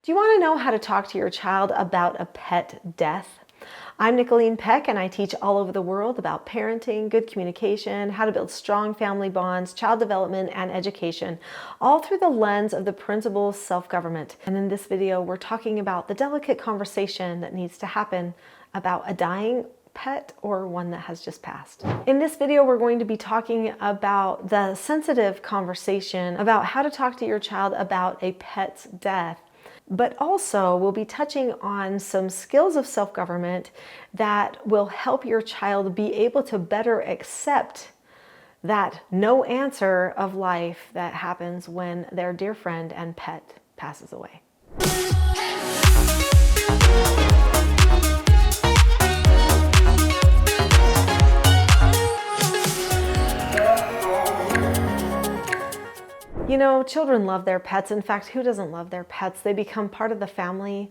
Do you want to know how to talk to your child about a pet death? I'm Nicholeen Peck, and I teach all over the world about parenting, good communication, how to build strong family bonds, child development, and education, all through the lens of the principles of self-government. And in this video, we're talking about the delicate conversation that needs to happen about a dying pet or one that has just passed. In this video, we're going to be talking about the sensitive conversation about how to talk to your child about a pet's death. But also we'll be touching on some skills of self-government that will help your child be able to better accept that no answer of life that happens when their dear friend and pet passes away. You know, children love their pets. In fact, who doesn't love their pets? They become part of the family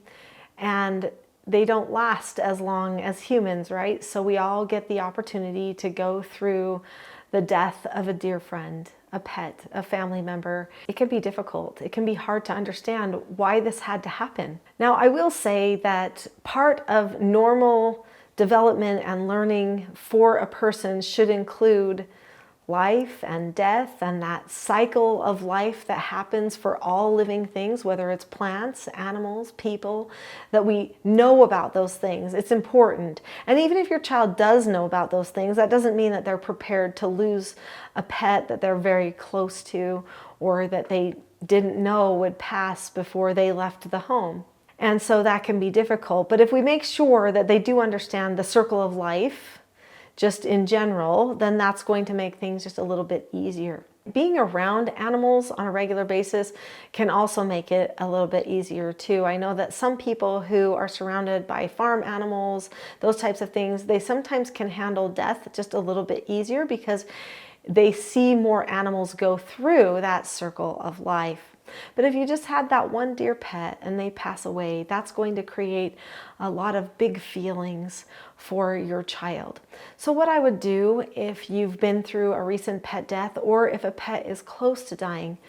and they don't last as long as humans, right? So we all get the opportunity to go through the death of a dear friend, a pet, a family member. It can be difficult. It can be hard to understand why this had to happen. Now, I will say that part of normal development and learning for a person should include life and death and that cycle of life that happens for all living things, whether it's plants, animals, people, that we know about those things. It's important. And even if your child does know about those things, that doesn't mean that they're prepared to lose a pet that they're very close to or that they didn't know would pass before they left the home. And so that can be difficult. But if we make sure that they do understand the circle of life, just in general, then that's going to make things just a little bit easier. Being around animals on a regular basis can also make it a little bit easier too. I know that some people who are surrounded by farm animals, those types of things, they sometimes can handle death just a little bit easier because they see more animals go through that circle of life. But if you just had that one dear pet and they pass away, that's going to create a lot of big feelings for your child. So what I would do if you've been through a recent pet death or if a pet is close to dying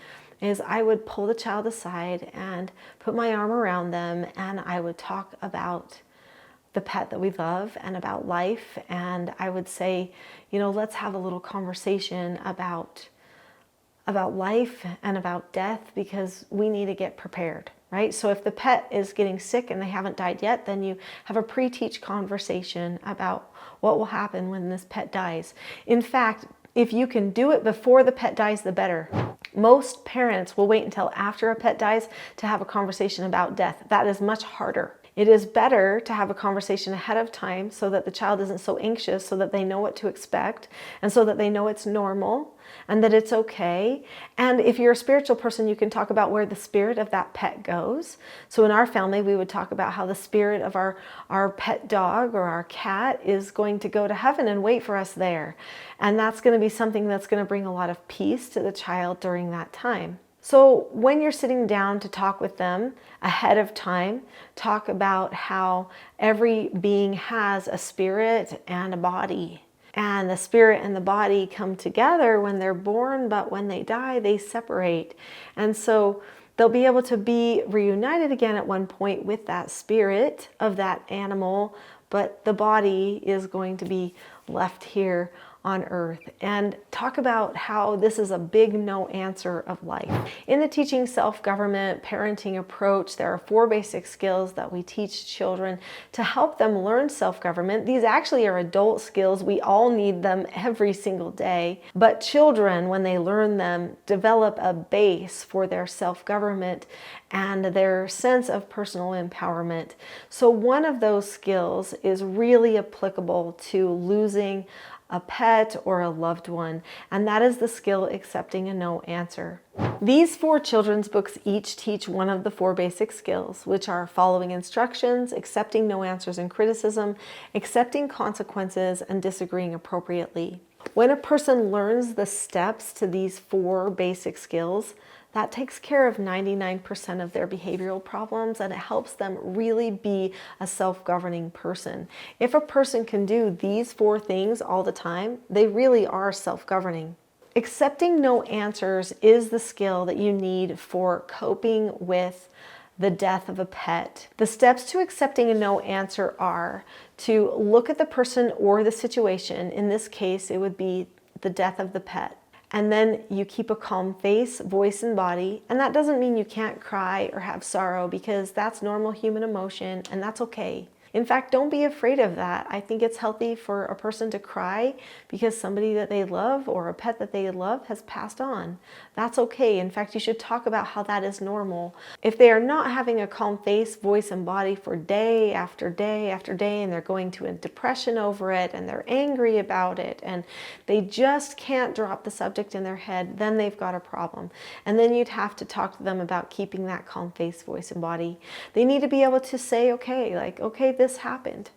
is I would pull the child aside and put my arm around them and I would talk about the pet that we love and about life. And I would say, you know, let's have a little conversation about life and about death because we need to get prepared, right? So if the pet is getting sick and they haven't died yet, then you have a pre-teach conversation about what will happen when this pet dies. In fact, if you can do it before the pet dies, the better. Most parents will wait until after a pet dies to have a conversation about death. That is much harder. It is better to have a conversation ahead of time so that the child isn't so anxious, so that they know what to expect, and so that they know it's normal and that it's okay. And if you're a spiritual person, you can talk about where the spirit of that pet goes. So in our family, we would talk about how the spirit of our pet dog or our cat is going to go to heaven and wait for us there. And that's going to be something that's going to bring a lot of peace to the child during that time. So when you're sitting down to talk with them ahead of time, talk about how every being has a spirit and a body. And the spirit and the body come together when they're born, but when they die, they separate. And so they'll be able to be reunited again at one point with that spirit of that animal, but the body is going to be left here on earth. And talk about how this is a big no answer of life. In the teaching self-government parenting approach, there are 4 basic skills that we teach children to help them learn self-government. These actually are adult skills. We all need them every single day. But children, when they learn them, develop a base for their self-government and their sense of personal empowerment. So one of those skills is really applicable to losing a pet or a loved one, and that is the skill accepting a no answer. These 4 children's books each teach one of the 4 basic skills, which are following instructions, accepting no answers and criticism, accepting consequences, and disagreeing appropriately. When a person learns the steps to these 4 basic skills, that takes care of 99% of their behavioral problems, and it helps them really be a self-governing person. If a person can do these 4 things all the time, they really are self-governing. Accepting no answers is the skill that you need for coping with the death of a pet. The steps to accepting a no answer are to look at the person or the situation. In this case, it would be the death of the pet. And then you keep a calm face, voice, and body. And that doesn't mean you can't cry or have sorrow, because that's normal human emotion and that's okay. In fact, don't be afraid of that. I think it's healthy for a person to cry because somebody that they love or a pet that they love has passed on. That's okay. In fact, you should talk about how that is normal. If they are not having a calm face, voice, and body for day after day after day, and they're going to a depression over it, and they're angry about it, and they just can't drop the subject in their head, then they've got a problem. And then you'd have to talk to them about keeping that calm face, voice, and body. They need to be able to say, okay, like, okay, this happened.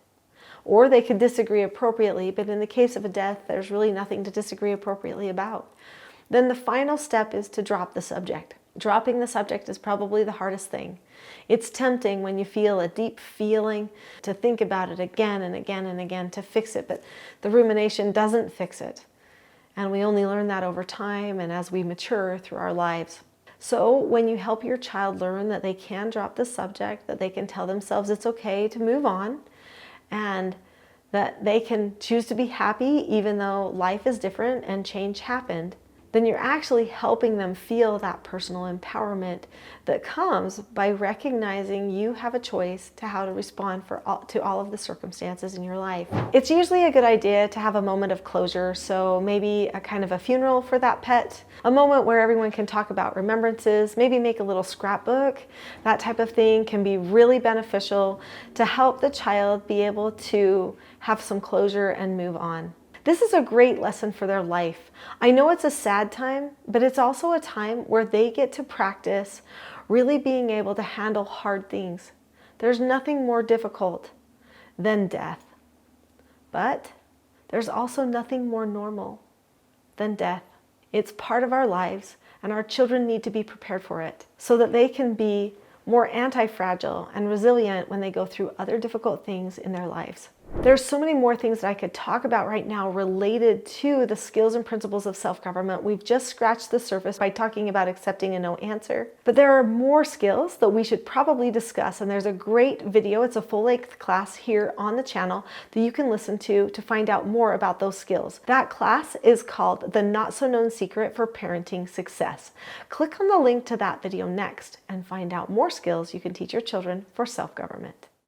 Or they could disagree appropriately, but in the case of a death, there's really nothing to disagree appropriately about. Then the final step is to drop the subject. Dropping the subject is probably the hardest thing. It's tempting when you feel a deep feeling to think about it again and again and again to fix it, but the rumination doesn't fix it. And we only learn that over time and as we mature through our lives. So when you help your child learn that they can drop the subject, that they can tell themselves it's okay to move on, and that they can choose to be happy even though life is different and change happened, then you're actually helping them feel that personal empowerment that comes by recognizing you have a choice to how to respond to all of the circumstances in your life. It's usually a good idea to have a moment of closure, so maybe a kind of a funeral for that pet, a moment where everyone can talk about remembrances, maybe make a little scrapbook. That type of thing can be really beneficial to help the child be able to have some closure and move on. This is a great lesson for their life. I know it's a sad time, but it's also a time where they get to practice really being able to handle hard things. There's nothing more difficult than death. But there's also nothing more normal than death. It's part of our lives, and our children need to be prepared for it so that they can be more anti-fragile and resilient when they go through other difficult things in their lives. There's so many more things that I could talk about right now related to the skills and principles of self-government. We've just scratched the surface by talking about accepting a no answer. But there are more skills that we should probably discuss, and there's a great video, it's a full-length class here on the channel that you can listen to find out more about those skills. That class is called The Not-So-Known Secret for Parenting Success. Click on the link to that video next and find out more skills you can teach your children for self-government.